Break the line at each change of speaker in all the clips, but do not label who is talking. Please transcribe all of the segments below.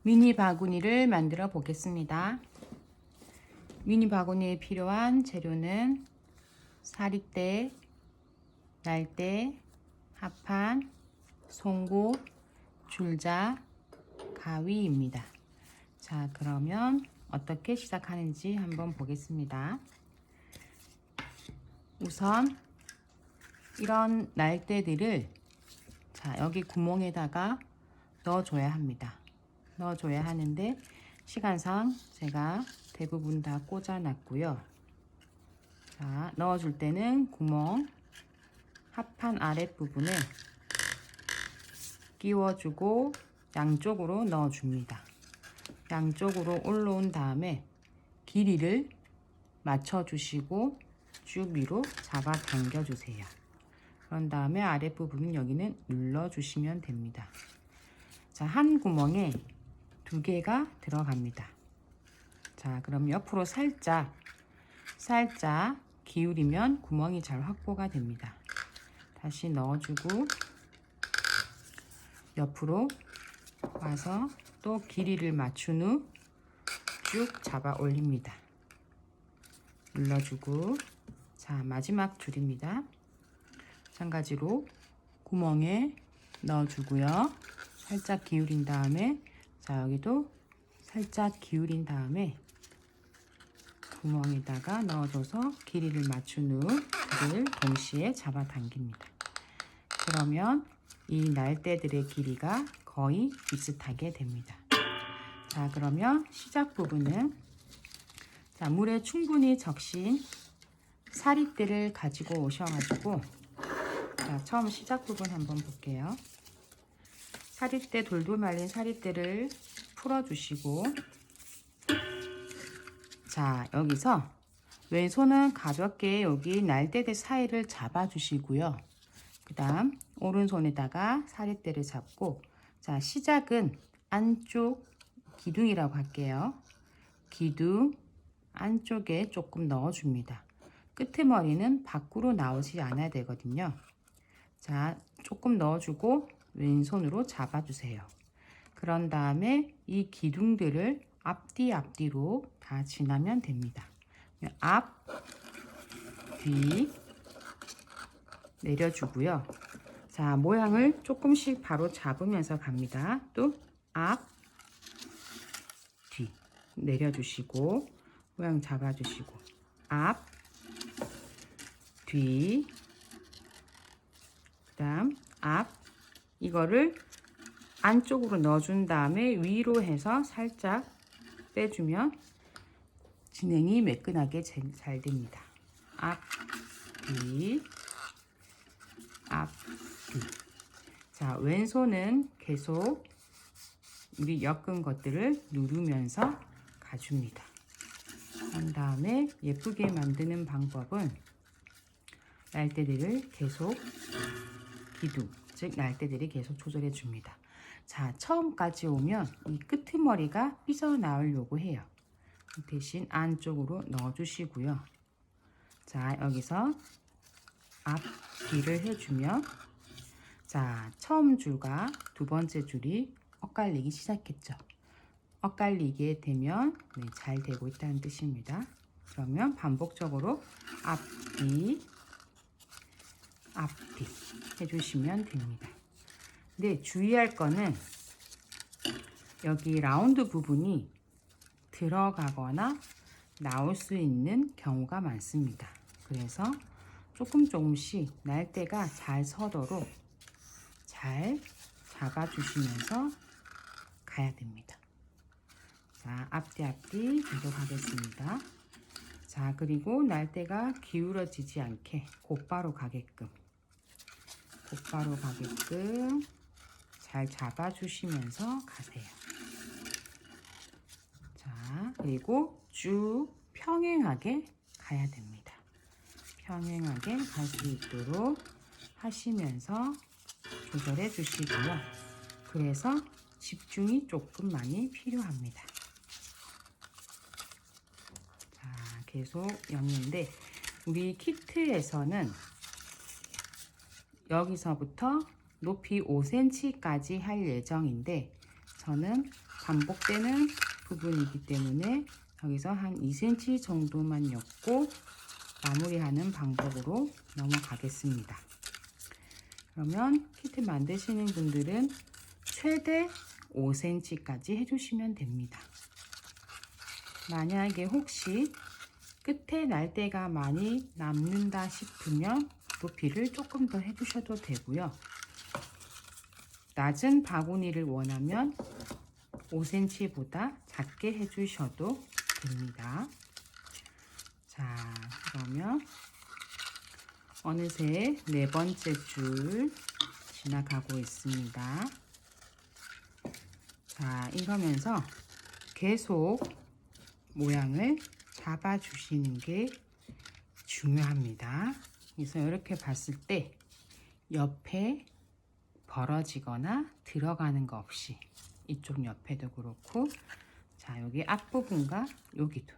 미니 바구니를 만들어 보겠습니다. 미니 바구니에 필요한 재료는 사립대, 날대, 합판, 송곳, 줄자, 가위입니다. 자, 그러면 어떻게 시작하는지 한번 보겠습니다. 우선 이런 날대들을 여기 구멍에다가 넣어줘야 합니다. 넣어줘야 하는데 시간상 제가 대부분 다 꽂아 놨고요. 자, 넣어줄 때는 구멍 합판 아랫부분에 끼워주고 양쪽으로 넣어줍니다. 양쪽으로 올라온 다음에 길이를 맞춰주시고 쭉 위로 잡아 당겨주세요. 그런 다음에 아랫부분 여기는 눌러주시면 됩니다. 자, 한 구멍에 2개가 들어갑니다. 자, 그럼 옆으로 살짝 기울이면 구멍이 잘 확보가 됩니다. 다시 넣어주고 옆으로 와서 또 길이를 맞춘 후 쭉 잡아 올립니다. 눌러주고, 자, 마지막 줄입니다. 마찬가지로 구멍에 넣어주고요. 살짝 기울인 다음에, 자, 여기도 살짝 기울인 다음에 구멍에다가 넣어줘서 길이를 맞춘 후 이를 동시에 잡아 당깁니다. 그러면 이 날대들의 길이가 거의 비슷하게 됩니다. 자, 그러면 시작 부분은 물에 충분히 적신 사립대를 가지고 오셔가지고, 자, 처음 시작 부분 한번 볼게요. 사립대, 돌돌 말린 사립대를 풀어주시고, 자, 여기서 왼손은 가볍게 여기 날대대 사이를 잡아주시고요. 그 다음 오른손에다가 사립대를 잡고, 자, 시작은 안쪽 기둥이라고 할게요. 기둥 안쪽에 조금 넣어줍니다. 끄트머리는 밖으로 나오지 않아야 되거든요. 자, 조금 넣어주고 왼손으로 잡아주세요. 그런 다음에 이 기둥들을 앞뒤로 다 지나면 됩니다. 앞, 뒤 내려주고요. 자, 모양을 조금씩 바로 잡으면서 갑니다. 또 앞, 뒤 내려주시고 모양 잡아주시고 앞, 뒤, 그 다음 앞, 이거를 안쪽으로 넣어준 다음에 위로 해서 살짝 빼주면 진행이 매끈하게 잘 됩니다. 앞, 뒤, 앞, 뒤. 자, 왼손은 계속 우리 엮은 것들을 누르면서 가줍니다. 한 다음에 예쁘게 만드는 방법은 날대들을 계속 기둥, 즉 날대들이 계속 조절해 줍니다. 자, 처음까지 오면 이 끄트머리가 삐져나오려고 해요. 대신 안쪽으로 넣어주시고요. 자, 여기서 앞, 뒤를 해주면, 자, 처음 줄과 두 번째 줄이 엇갈리기 시작했죠. 엇갈리게 되면 잘 되고 있다는 뜻입니다. 그러면 반복적으로 앞뒤, 앞뒤 해주시면 됩니다. 근데 주의할 거는 여기 라운드 부분이 들어가거나 나올 수 있는 경우가 많습니다. 그래서 조금씩 날대가 잘 서도록 잘 잡아주시면서 가야 됩니다. 자, 앞뒤 계속 하겠습니다. 자, 그리고 날대가 기울어지지 않게 곧바로 가게끔 잘 잡아주시면서 가세요. 자, 그리고 쭉 평행하게 가야 됩니다. 평행하게 갈 수 있도록 하시면서 조절해 주시고요. 그래서 집중이 조금 많이 필요합니다. 자, 계속 엮는데 우리 키트에서는 여기서부터 높이 5cm까지 할 예정인데, 저는 반복되는 부분이기 때문에 여기서 한 2cm 정도만 엮고 마무리하는 방법으로 넘어가겠습니다. 그러면 키트 만드시는 분들은 최대 5cm까지 해주시면 됩니다. 만약에 혹시 끝에 날대가 많이 남는다 싶으면 높이를 조금 더 해주셔도 되고요. 낮은 바구니를 원하면 5cm보다 작게 해주셔도 됩니다. 자, 그러면 어느새 4번째 줄 지나가고 있습니다. 자, 이러면서 계속 모양을 잡아주시는 게 중요합니다. 그래서 이렇게 봤을 때 옆에 벌어지거나 들어가는 거 없이 이쪽 옆에도 그렇고, 자, 여기 앞부분과 여기도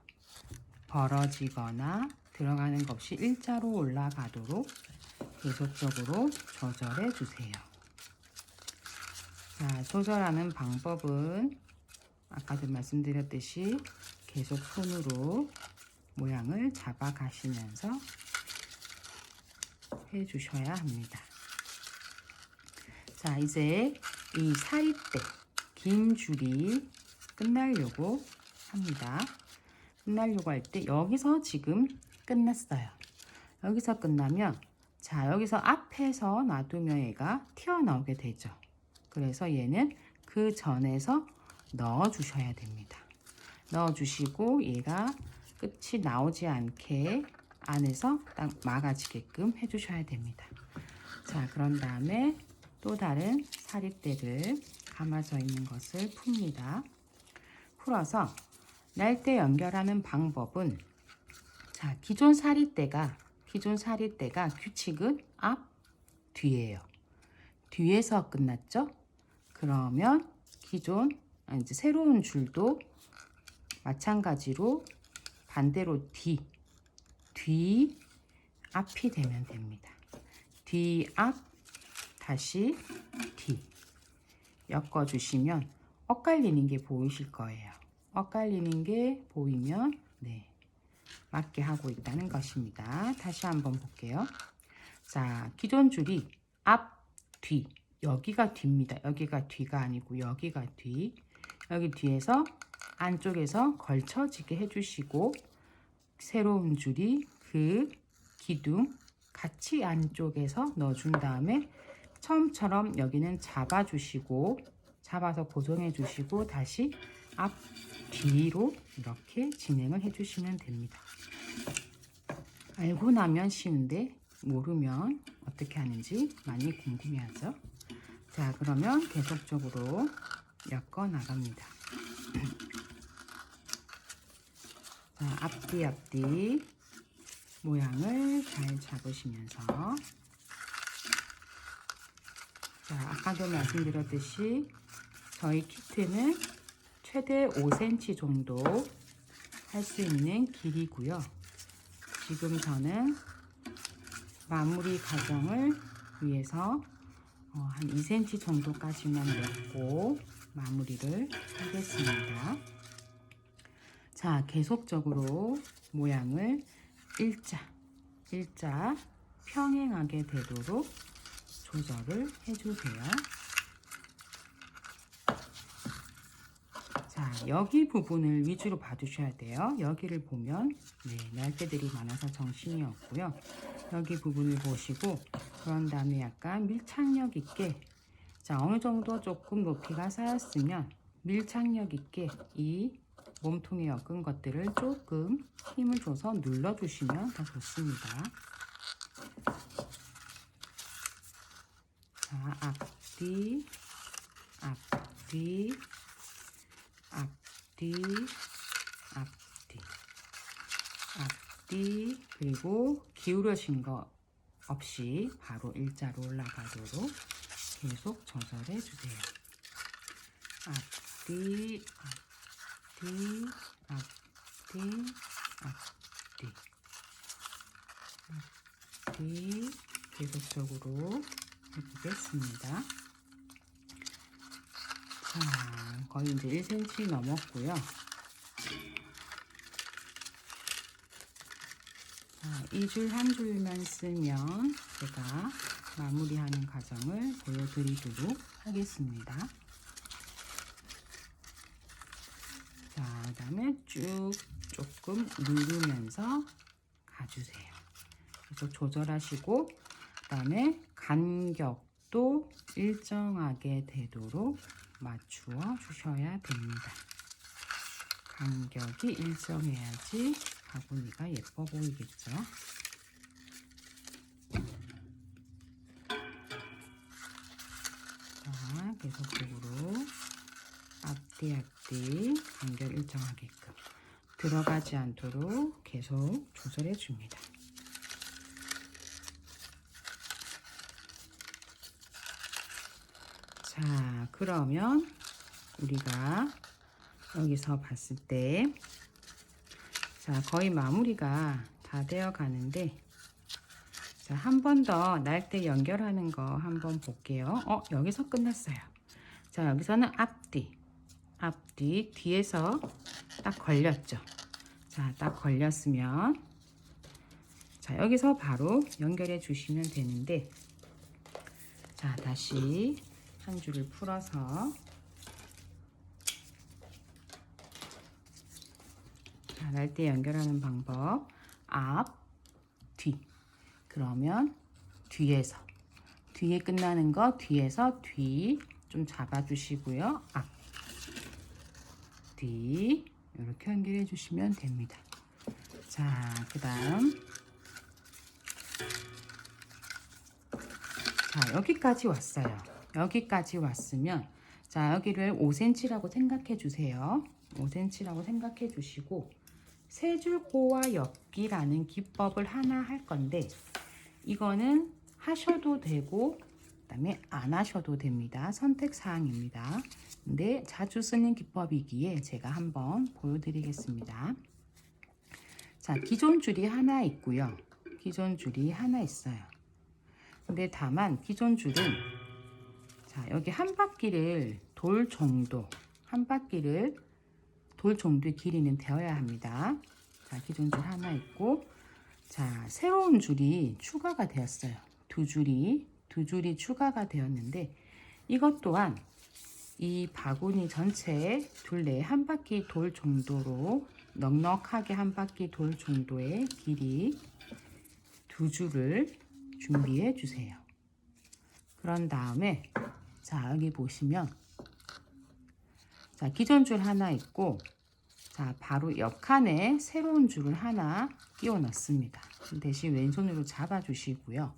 벌어지거나 들어가는 것 없이 일자로 올라가도록 계속적으로 조절해 주세요. 자, 조절하는 방법은 아까도 말씀드렸듯이 계속 손으로 모양을 잡아 가시면서 해 주셔야 합니다. 자, 이제 이 사이대 긴 줄이 끝나려고 합니다. 끝나려고 할 때 여기서 지금 끝났어요. 여기서 끝나면, 자, 여기서 앞에서 놔두면 얘가 튀어나오게 되죠. 그래서 얘는 그 전에서 넣어 주셔야 됩니다. 넣어 주시고 얘가 끝이 나오지 않게 안에서 딱 막아지게끔 해 주셔야 됩니다. 자, 그런 다음에 또 다른 사립대를 감아져 있는 것을 풉니다. 풀어서 날대 연결하는 방법은, 자, 기존 사립대가 규칙은 앞, 뒤예요. 뒤에서 끝났죠? 그러면 이제 새로운 줄도 마찬가지로 반대로 뒤 앞이 되면 됩니다. 뒤 앞, 다시 뒤 엮어주시면 엇갈리는 게 보이실 거예요. 엇갈리는 게 보이면 맞게 하고 있다는 것입니다. 다시 한번 볼게요. 자, 기존 줄이 앞, 뒤, 여기가 뒤입니다. 여기가 뒤가 아니고 여기가 뒤. 여기 뒤에서 안쪽에서 걸쳐지게 해주시고, 새로운 줄이 그 기둥 같이 안쪽에서 넣어준 다음에 처음처럼 여기는 잡아주시고, 잡아서 고정해 주시고 다시 앞, 뒤로 이렇게 진행을 해주시면 됩니다. 알고 나면 쉬운데 모르면 어떻게 하는지 많이 궁금해하죠. 자, 그러면 계속적으로 엮어 나갑니다. 자, 앞뒤 모양을 잘 잡으시면서, 자, 아까도 말씀드렸듯이 저희 키트는 최대 5cm 정도 할 수 있는 길이고요. 지금 저는 마무리 과정을 위해서 한 2cm 정도까지만 넣고 마무리를 하겠습니다. 자, 계속적으로 모양을 일자 평행하게 되도록 조절을 해주세요. 자, 여기 부분을 위주로 봐주셔야 돼요. 여기를 보면 날개들이 많아서 정신이 없고요. 여기 부분을 보시고, 그런 다음에 약간 밀착력 있게, 자, 어느 정도 조금 높이가 쌓였으면 밀착력 있게 이 몸통에 엮은 것들을 조금 힘을 줘서 눌러주시면 더 좋습니다. 자, 앞뒤, 앞뒤, 앞뒤, 앞뒤, 앞뒤, 그리고 기울어진 거 없이 바로 일자로 올라가도록 계속 조절해 주세요. 앞뒤, 앞뒤, 앞뒤, 앞뒤, 앞뒤, 계속적으로 해보겠습니다. 자, 거의 이제 1cm 넘었고요. 이 줄 한 줄만 쓰면 제가 마무리하는 과정을 보여드리도록 하겠습니다. 자, 그 다음에 쭉 조금 누르면서 가주세요. 계속 조절하시고, 그 다음에 간격도 일정하게 되도록 맞추어 주셔야 됩니다. 간격이 일정해야지 바구니가 예뻐 보이겠죠. 자, 계속적으로 앞뒤 간격 일정하게끔 들어가지 않도록 계속 조절해 줍니다. 자, 그러면 우리가 여기서 봤을 때, 자, 거의 마무리가 다 되어 가는데, 자, 한 번 더 날대 연결하는 거 한번 볼게요. 여기서 끝났어요. 자, 여기서는 앞뒤, 뒤에서 딱 걸렸죠. 자, 딱 걸렸으면, 자, 여기서 바로 연결해 주시면 되는데, 자, 다시 한 줄을 풀어서, 자, 날대 연결하는 방법, 앞, 뒤. 그러면 뒤에 끝나는 거 뒤에서 뒤 좀 잡아주시고요. 앞, 뒤 이렇게 연결해 주시면 됩니다. 자, 그 다음 자, 여기까지 왔어요. 여기까지 왔으면 자, 여기를 5cm라고 생각해 주세요. 5cm라고 생각해 주시고 세 줄 꼬아 엮기라는 기법을 하나 할 건데 이거는 하셔도 되고 그다음에 안 하셔도 됩니다. 선택 사항입니다. 근데 자주 쓰는 기법이기에 제가 한번 보여드리겠습니다. 자, 기존 줄이 하나 있고요. 기존 줄이 하나 있어요. 근데 다만 기존 줄은 자, 여기 한 바퀴를 돌 정도, 한 바퀴를 돌 정도의 길이는 되어야 합니다. 자, 기존 줄 하나 있고 자, 새로운 줄이 추가가 되었어요. 두 줄이 추가가 되었는데 이것 또한 이 바구니 전체에 둘레 한 바퀴 돌 정도로 넉넉하게 한 바퀴 돌 정도의 길이 두 줄을 준비해 주세요. 그런 다음에 자, 여기 보시면 자, 기존 줄 하나 있고 자, 바로 옆칸에 새로운 줄을 하나 끼워 넣습니다. 대신 왼손으로 잡아 주시고요.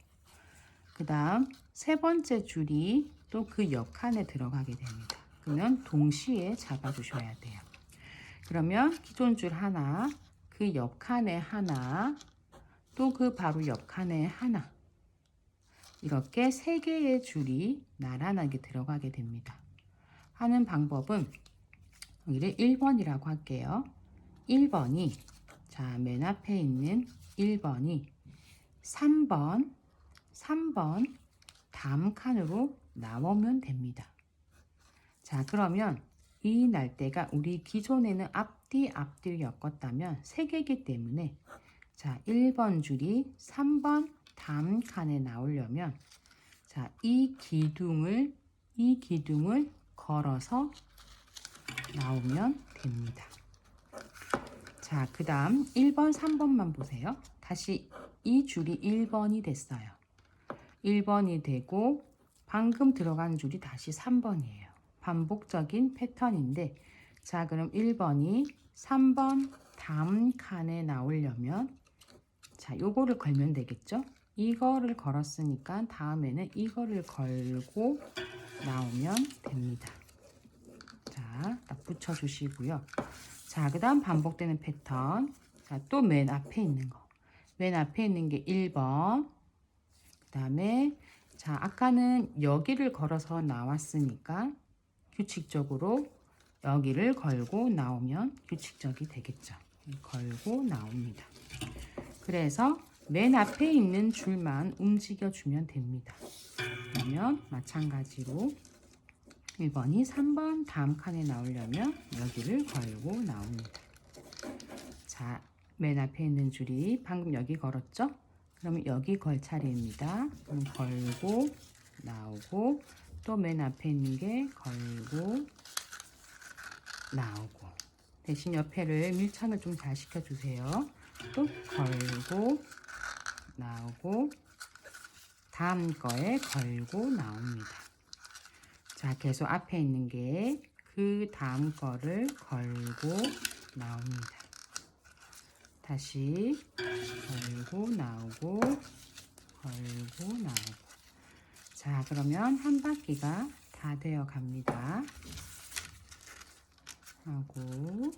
그 다음 세 번째 줄이 또 그 옆칸에 들어가게 됩니다. 그러면 동시에 잡아 주셔야 돼요. 그러면 기존 줄 하나, 그 옆칸에 하나, 또 그 바로 옆칸에 하나 이렇게 세 개의 줄이 나란하게 들어가게 됩니다. 하는 방법은 여기를 1번이라고 할게요. 1번이 자, 맨 앞에 있는 1번이 3번 다음 칸으로 나오면 됩니다. 자, 그러면 이 날대가 우리 기존에는 앞뒤를 엮었다면 3개이기 때문에 자, 1번 줄이 3번 다음 칸에 나오려면 자, 이 기둥을 걸어서 나오면 됩니다. 자, 그 다음 1번, 3번만 보세요. 다시 이 줄이 1번이 됐어요. 1번이 되고 방금 들어간 줄이 다시 3번이에요. 반복적인 패턴인데 자, 그럼 1번이 3번 다음 칸에 나오려면 자, 요거를 걸면 되겠죠? 이거를 걸었으니까 다음에는 이거를 걸고 나오면 됩니다. 자, 딱 붙여주시고요. 자, 그 다음 반복되는 패턴. 자, 또 맨 앞에 있는 거. 맨 앞에 있는 게 1번. 그 다음에, 자, 아까는 여기를 걸어서 나왔으니까 규칙적으로 여기를 걸고 나오면 규칙적이 되겠죠. 걸고 나옵니다. 그래서 맨 앞에 있는 줄만 움직여주면 됩니다. 그러면 마찬가지로 1번이 3번 다음 칸에 나오려면 여기를 걸고 나옵니다. 자, 맨 앞에 있는 줄이 방금 여기 걸었죠? 그러면 여기 걸 차례입니다. 그럼 걸고 나오고 또 맨 앞에 있는 게 걸고 나오고 대신 옆에를 밀착을 좀 잘 시켜주세요. 또 걸고 나오고 다음 거에 걸고 나옵니다. 자, 계속 앞에 있는 게 그 다음 거를 걸고 나옵니다. 다시 걸고 나오고 걸고 나오고. 자, 그러면 한 바퀴가 다 되어 갑니다. 하고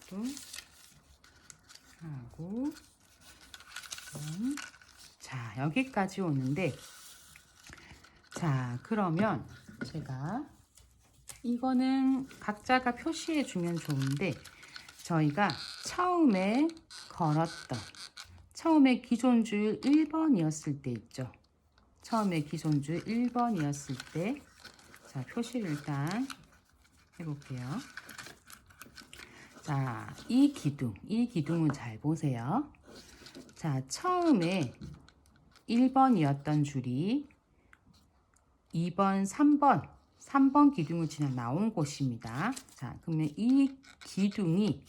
또 하고 자, 여기까지 오는데 자, 그러면 제가 이거는 각자가 표시해 주면 좋은데 저희가 처음에 걸었던 처음에 기존 줄 1번이었을 때 있죠. 처음에 기존 줄 1번이었을 때 자, 표시를 일단 해볼게요. 자, 이 기둥을 잘 보세요. 자, 처음에 1번이었던 줄이 2번, 3번 기둥을 지나 나온 곳입니다. 자, 그러면 이 기둥이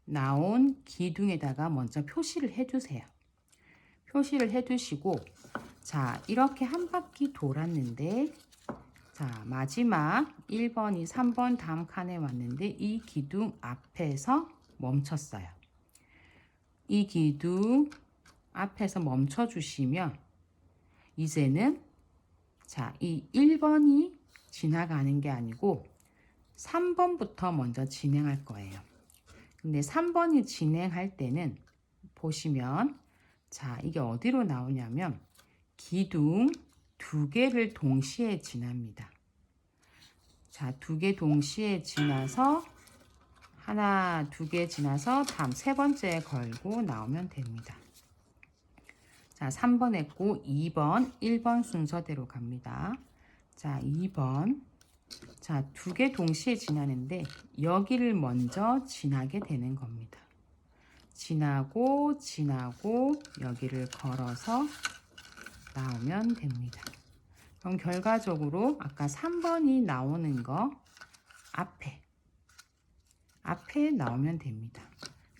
나온 기둥에다가 먼저 표시를 해주세요. 표시를 해두시고, 자, 이렇게 한 바퀴 돌았는데, 자, 마지막 1번이 3번 다음 칸에 왔는데, 이 기둥 앞에서 멈췄어요. 이 기둥 앞에서 멈춰주시면, 이제는 자, 이 1번이 지나가는 게 아니고 3번부터 먼저 진행할 거예요. 근데 3번이 진행할 때는 보시면 자, 이게 어디로 나오냐면 기둥 2개를 동시에 지납니다. 자, 2개 동시에 지나서 하나, 2개 지나서 다음 3번째에 걸고 나오면 됩니다. 자, 3번 했고 2번, 1번 순서대로 갑니다. 자, 2번. 자, 2개 동시에 지나는데 여기를 먼저 지나게 되는 겁니다. 지나고 여기를 걸어서 나오면 됩니다. 그럼 결과적으로 아까 3번이 나오는 거 앞에 나오면 됩니다.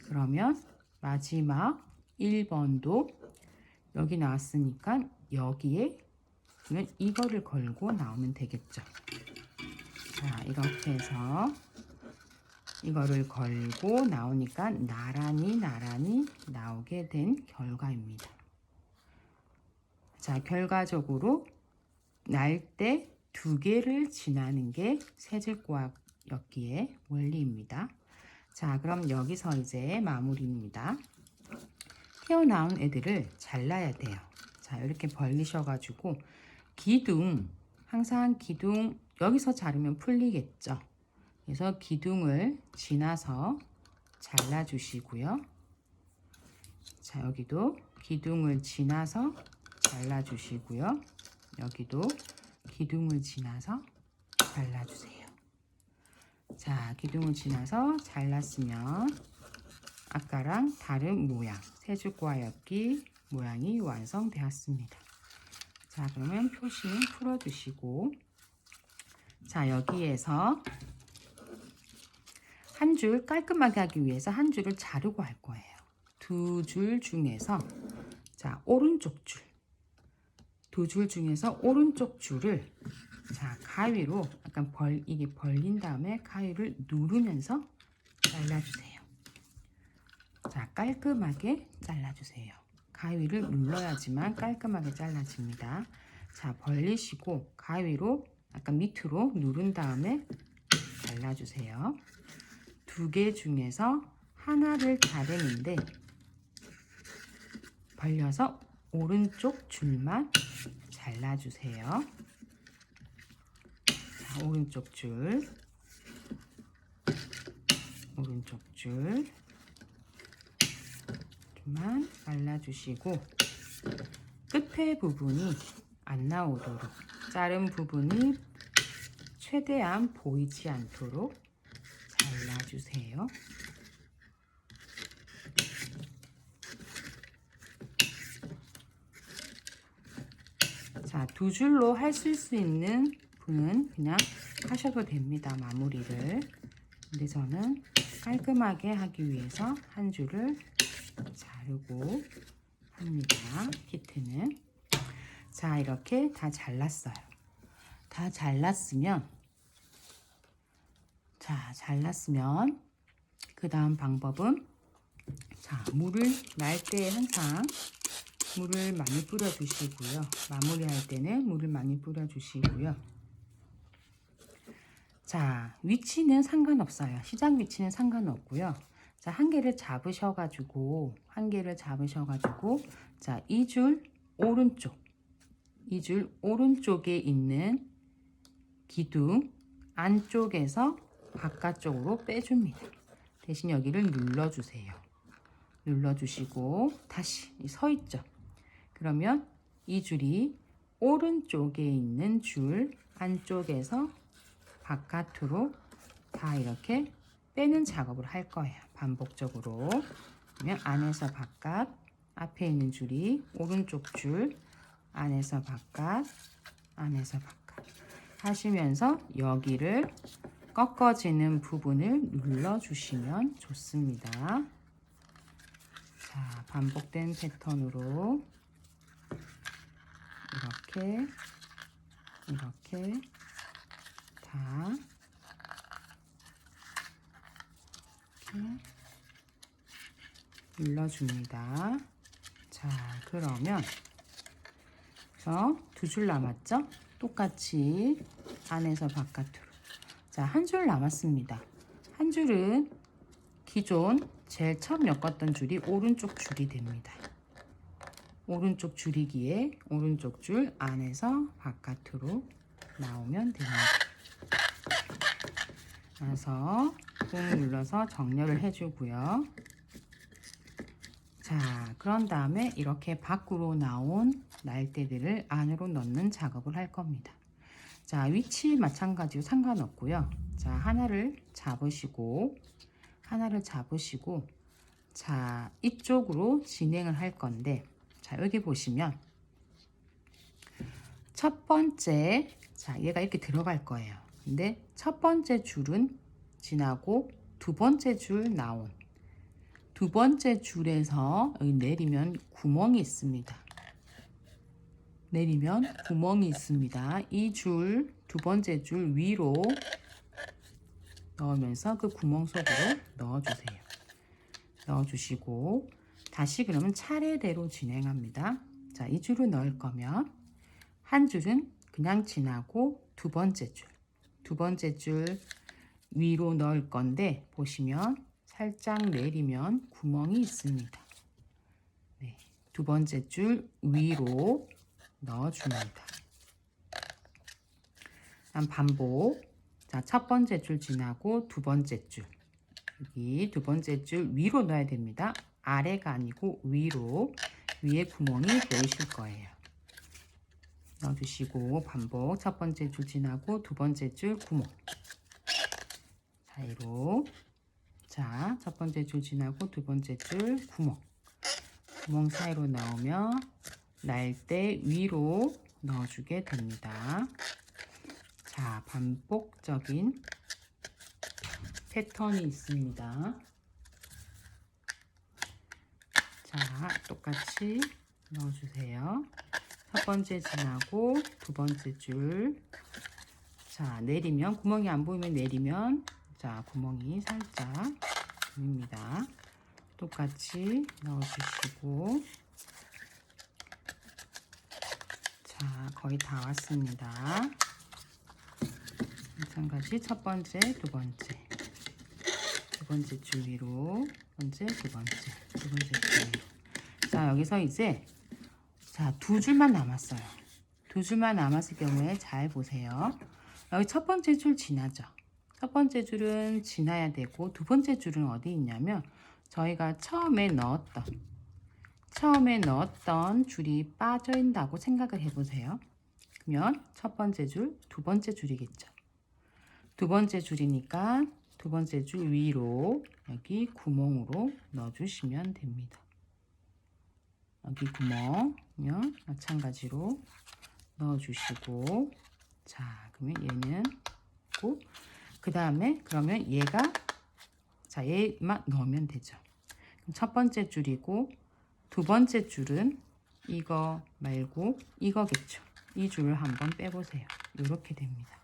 그러면 마지막 1번도 여기 나왔으니까 여기에 이거를 걸고 나오면 되겠죠. 자, 이렇게 해서 이거를 걸고 나오니까 나란히 나오게 된 결과입니다. 자, 결과적으로 날 때 2개를 지나는 게 세제과학였기의 원리입니다. 자, 그럼 여기서 이제 마무리입니다. 튀어나온 애들을 잘라야 돼요. 자, 이렇게 벌리셔가지고 항상 기둥 여기서 자르면 풀리겠죠. 그래서 기둥을 지나서 잘라주시고요. 자, 여기도 기둥을 지나서 잘라주시고요. 여기도 기둥을 지나서 잘라주세요. 자, 기둥을 지나서 잘랐으면 아까랑 다른 모양, 세죽과엽기 모양이 완성되었습니다. 자, 그러면 표시는 풀어주시고, 자, 여기에서 한 줄 깔끔하게 하기 위해서 한 줄을 자르고 할 거예요. 2줄 중에서 자, 오른쪽 줄, 2줄 중에서 오른쪽 줄을 자, 가위로 약간 이게 벌린 다음에 가위를 누르면서 잘라주세요. 자, 깔끔하게 잘라주세요. 가위를 눌러야지만 깔끔하게 잘라집니다. 자, 벌리시고 가위로 약간 밑으로 누른 다음에 잘라주세요. 2개 중에서 하나를 자르는데 벌려서 오른쪽 줄만 잘라주세요. 자, 오른쪽 줄만 잘라주시고 끝에 부분이 안 나오도록 자른 부분이 최대한 보이지 않도록 잘라주세요. 자, 두 줄로 하실 수 있는 분은 그냥 하셔도 됩니다. 마무리를. 근데 저는 깔끔하게 하기 위해서 한 줄을 자르고 합니다. 키트는. 자, 이렇게 다 잘랐어요. 다 잘랐으면 그 다음 방법은, 자, 물을 날 때 항상 물을 많이 뿌려 주시고요. 마무리할 때는 물을 많이 뿌려 주시고요. 자, 위치는 상관없어요. 시작 위치는 상관없고요. 자, 한 개를 잡으셔가지고 자, 이 줄 오른쪽에 있는 기둥 안쪽에서 바깥쪽으로 빼줍니다. 대신 여기를 눌러주세요. 눌러주시고 다시 서 있죠. 그러면 이 줄이 오른쪽에 있는 줄 안쪽에서 바깥으로 다 이렇게 빼는 작업을 할 거예요. 반복적으로. 그러면 안에서 바깥, 앞에 있는 줄이 오른쪽 줄, 안에서 바깥, 안에서 바깥 하시면서 여기를 꺾어지는 부분을 눌러주시면 좋습니다. 자, 반복된 패턴으로 이렇게 다 이렇게 눌러줍니다. 자, 그러면 두 줄 남았죠? 똑같이 안에서 바깥으로. 자, 한 줄 남았습니다. 한 줄은 기존 제일 처음 엮었던 줄이 오른쪽 줄이 됩니다. 오른쪽 줄이기에 오른쪽 줄 안에서 바깥으로 나오면 됩니다. 그래서 꾹 눌러서 정렬을 해주고요. 자, 그런 다음에 이렇게 밖으로 나온 날대들을 안으로 넣는 작업을 할 겁니다. 자, 위치 마찬가지로 상관없고요. 자, 하나를 잡으시고 자, 이쪽으로 진행을 할 건데, 자, 여기 보시면 첫 번째, 자, 얘가 이렇게 들어갈 거예요. 근데 첫 번째 줄은 지나고 두 번째 줄 나온 두 번째 줄에서 여기 내리면 구멍이 있습니다. 이 줄, 두 번째 줄 위로 넣으면서 그 구멍 속으로 넣어주세요. 넣어주시고 다시 그러면 차례대로 진행합니다. 자, 이 줄을 넣을 거면 한 줄은 그냥 지나고 두 번째 줄 위로 넣을 건데 보시면 살짝 내리면 구멍이 있습니다. 네, 두 번째 줄 위로 넣어줍니다. 다음 반복. 자, 첫 번째 줄 지나고 두 번째 줄. 여기 두 번째 줄 위로 넣어야 됩니다. 아래가 아니고 위로. 위에 구멍이 보이실 거예요. 넣어주시고 반복. 첫 번째 줄 지나고 두 번째 줄 구멍 사이로. 자, 첫 번째 줄 지나고 두 번째 줄 구멍 사이로 나오면 날대 위로 넣어주게 됩니다. 자, 반복적인 패턴이 있습니다. 자, 똑같이 넣어주세요. 첫 번째 지나고 두 번째 줄. 자, 내리면 구멍이 안 보이면 내리면 자, 구멍이 살짝 보입니다. 똑같이 넣어주시고 자, 거의 다 왔습니다. 마찬가지 첫 번째, 두 번째 줄 위로, 두 번째 줄 위로. 자, 여기서 이제 자, 두 줄만 남았어요. 두 줄만 남았을 경우에 잘 보세요. 여기 첫 번째 줄 지나죠. 첫 번째 줄은 지나야 되고 두 번째 줄은 어디 있냐면 저희가 처음에 넣었던 줄이 빠져 있다고 생각을 해보세요. 그러면 첫 번째 줄, 두 번째 줄이겠죠. 두 번째 줄이니까 두 번째 줄 위로 여기 구멍으로 넣어주시면 됩니다. 여기 구멍 마찬가지로 넣어주시고, 자 그러면 얘는 그 다음에 그러면 얘가 얘만 넣으면 되죠. 첫 번째 줄이고 두 번째 줄은 이거 말고 이거겠죠. 이 줄을 한번 빼보세요. 이렇게 됩니다.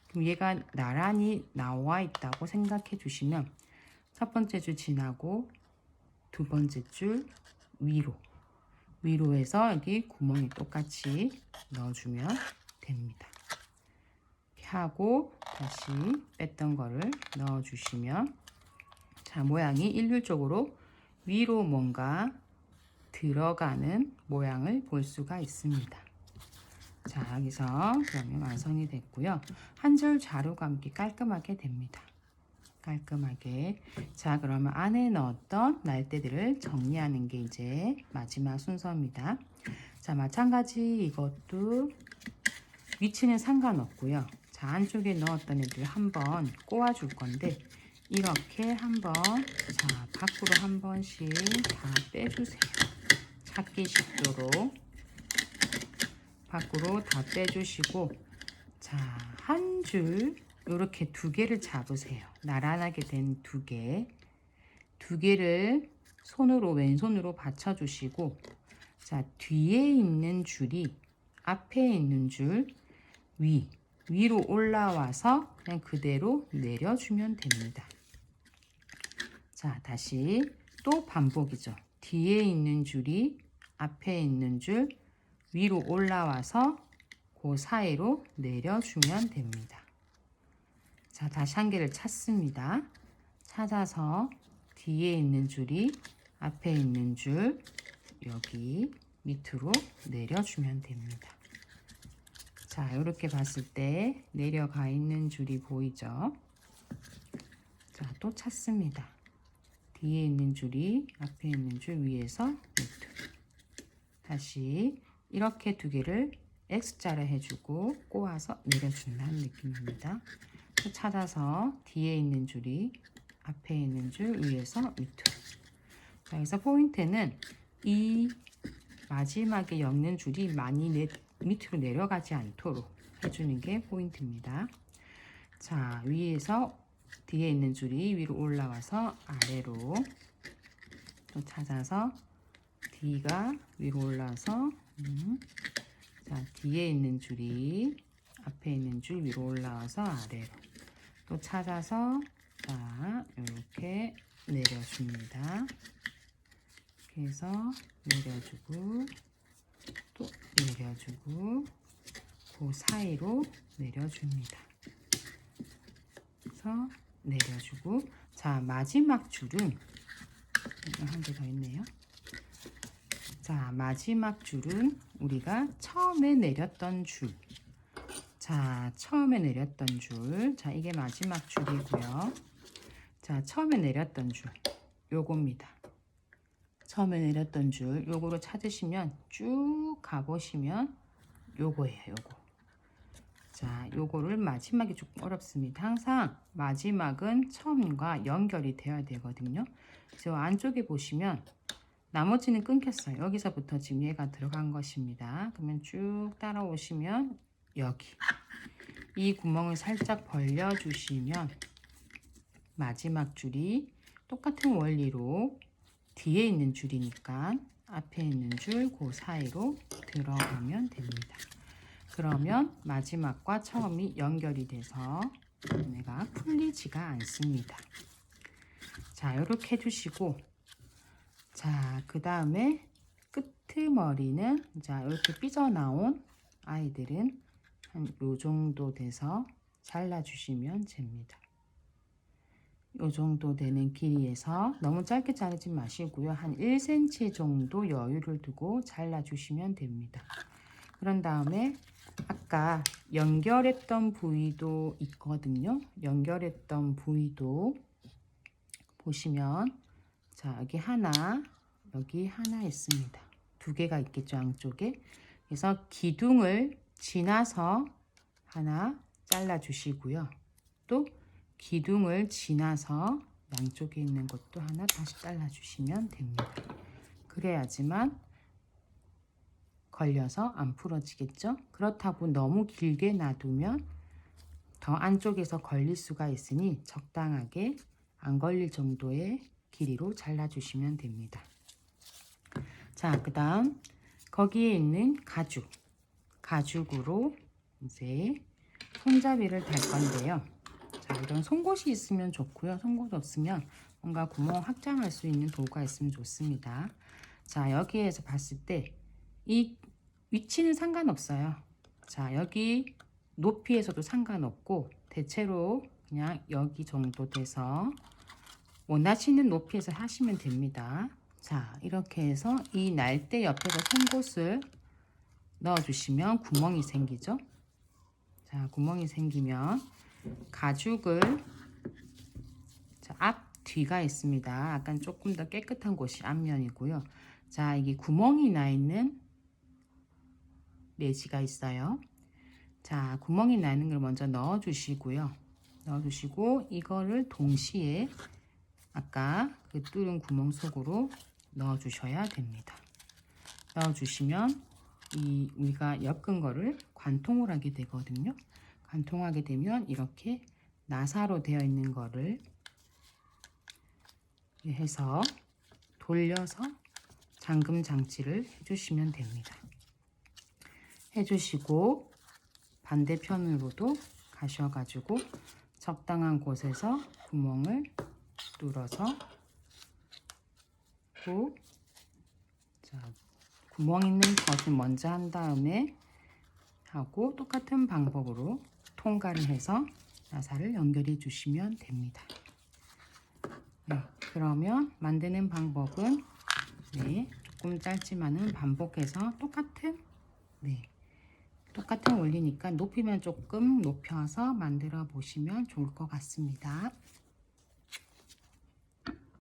그럼 얘가 나란히 나와 있다고 생각해 주시면 첫 번째 줄 지나고 두 번째 줄 위로 해서 여기 구멍에 똑같이 넣어주면 됩니다. 이렇게 하고 다시 뺐던 거를 넣어주시면, 자 모양이 일률적으로 위로 뭔가 들어가는 모양을 볼 수가 있습니다. 자 여기서 그러면 완성이 됐고요. 한 줄 자루 감기 깔끔하게 됩니다. 깔끔하게. 자 그러면 안에 넣었던 날대들을 정리하는 게 이제 마지막 순서입니다. 자 마찬가지 이것도 위치는 상관없고요. 자 안쪽에 넣었던 애들 한번 꼬아 줄 건데 이렇게 한번 자 밖으로 한 번씩 다 빼주세요. 찾기 쉽도록 밖으로 다 빼주시고, 자 한 줄 이렇게 두 개를 잡으세요. 나란하게 된 두 개를 손으로 왼손으로 받쳐주시고, 자 뒤에 있는 줄이 앞에 있는 줄 위로 올라와서 그냥 그대로 내려주면 됩니다. 자 다시 또 반복이죠. 뒤에 있는 줄이 앞에 있는 줄 위로 올라와서 그 사이로 내려주면 됩니다. 자 다시 한 개를 찾습니다. 찾아서 뒤에 있는 줄이 앞에 있는 줄 여기 밑으로 내려주면 됩니다. 자 이렇게 봤을 때 내려가 있는 줄이 보이죠? 자 또 찾습니다. 뒤에 있는 줄이 앞에 있는 줄 위에서 밑으로. 다시 이렇게 두 개를 X자를 해주고 꼬아서 내려준다는 느낌입니다. 또 찾아서 뒤에 있는 줄이 앞에 있는 줄 위에서 밑으로. 자, 여기서 포인트는 이 마지막에 엮는 줄이 많이 밑으로 내려가지 않도록 해주는 게 포인트입니다. 자 위에서 뒤에 있는 줄이 위로 올라와서 아래로, 또 찾아서 D가 위로 올라와서 자 뒤에 있는 줄이 앞에 있는 줄 위로 올라와서 아래로, 또 찾아서 자 이렇게 내려줍니다. 이렇게 해서 내려주고 또 내려주고 그 사이로 내려줍니다. 그래서 내려주고, 자 마지막 줄은 한 개 더 있네요. 자 마지막 줄은 우리가 처음에 내렸던 줄, 자 처음에 내렸던 줄, 자 이게 마지막 줄이고요. 자 처음에 내렸던 줄 요겁니다. 처음에 내렸던 줄 요거로 찾으시면 쭉 가보시면 요거예요. 요거. 자 요거를 마지막이 조금 어렵습니다. 항상 마지막은 처음과 연결이 되어야 되거든요. 저 안쪽에 보시면 나머지는 끊겼어요. 여기서부터 지금 얘가 들어간 것입니다. 그러면 쭉 따라오시면 여기 이 구멍을 살짝 벌려주시면 마지막 줄이 똑같은 원리로 뒤에 있는 줄이니까 앞에 있는 줄 그 사이로 들어가면 됩니다. 그러면 마지막과 처음이 연결이 돼서 얘가 풀리지가 않습니다. 자 이렇게 해주시고, 자 그 다음에 끄트머리는 자 이렇게 삐져나온 아이들은 한 요 정도 돼서 잘라주시면 됩니다. 요 정도 되는 길이에서 너무 짧게 자르지 마시고요. 한 1cm 정도 여유를 두고 잘라주시면 됩니다. 그런 다음에 아까 연결했던 부위도 있거든요. 연결했던 부위도 보시면 자 여기 하나 있습니다. 두 개가 있겠죠, 양쪽에. 그래서 기둥을 지나서 하나 잘라 주시고요. 또 기둥을 지나서 양쪽에 있는 것도 하나 다시 잘라 주시면 됩니다. 그래야지만 걸려서 안 풀어지겠죠? 그렇다고 너무 길게 놔두면 더 안쪽에서 걸릴 수가 있으니 적당하게 안 걸릴 정도의 길이로 잘라 주시면 됩니다. 자, 그 다음 거기에 있는 가죽으로 이제 손잡이를 달 건데요. 자, 이런 송곳이 있으면 좋고요. 송곳 없으면 뭔가 구멍 확장할 수 있는 도구가 있으면 좋습니다. 자, 여기에서 봤을 때 이 위치는 상관없어요. 자, 여기 높이에서도 상관없고 대체로 그냥 여기 정도 돼서 원하시는 높이에서 하시면 됩니다. 자, 이렇게 해서 이 날대 옆에서 송곳을 넣어주시면 구멍이 생기죠. 자, 구멍이 생기면 가죽을 앞, 뒤가 있습니다. 약간 조금 더 깨끗한 곳이 앞면이고요. 자, 이게 구멍이 나 있는 내지가 있어요. 자, 구멍이 나는 걸 먼저 넣어 주시고요. 넣어주시고 이거를 동시에 아까 그 뚫은 구멍 속으로 넣어 주셔야 됩니다. 넣어 주시면 이 우리가 엮은 거를 관통을 하게 되거든요. 관통하게 되면 이렇게 나사로 되어 있는 거를 해서 돌려서 잠금 장치를 해주시면 됩니다. 해주시고 반대편으로도 가셔가지고 적당한 곳에서 구멍을 뚫어서 자, 구멍 있는 것을 먼저 한 다음에 하고 똑같은 방법으로 통과를 해서 나사를 연결해 주시면 됩니다. 네, 그러면 만드는 방법은 조금 짧지만은 반복해서 똑같은 원리니까 높이만 조금 높여서 만들어 보시면 좋을 것 같습니다.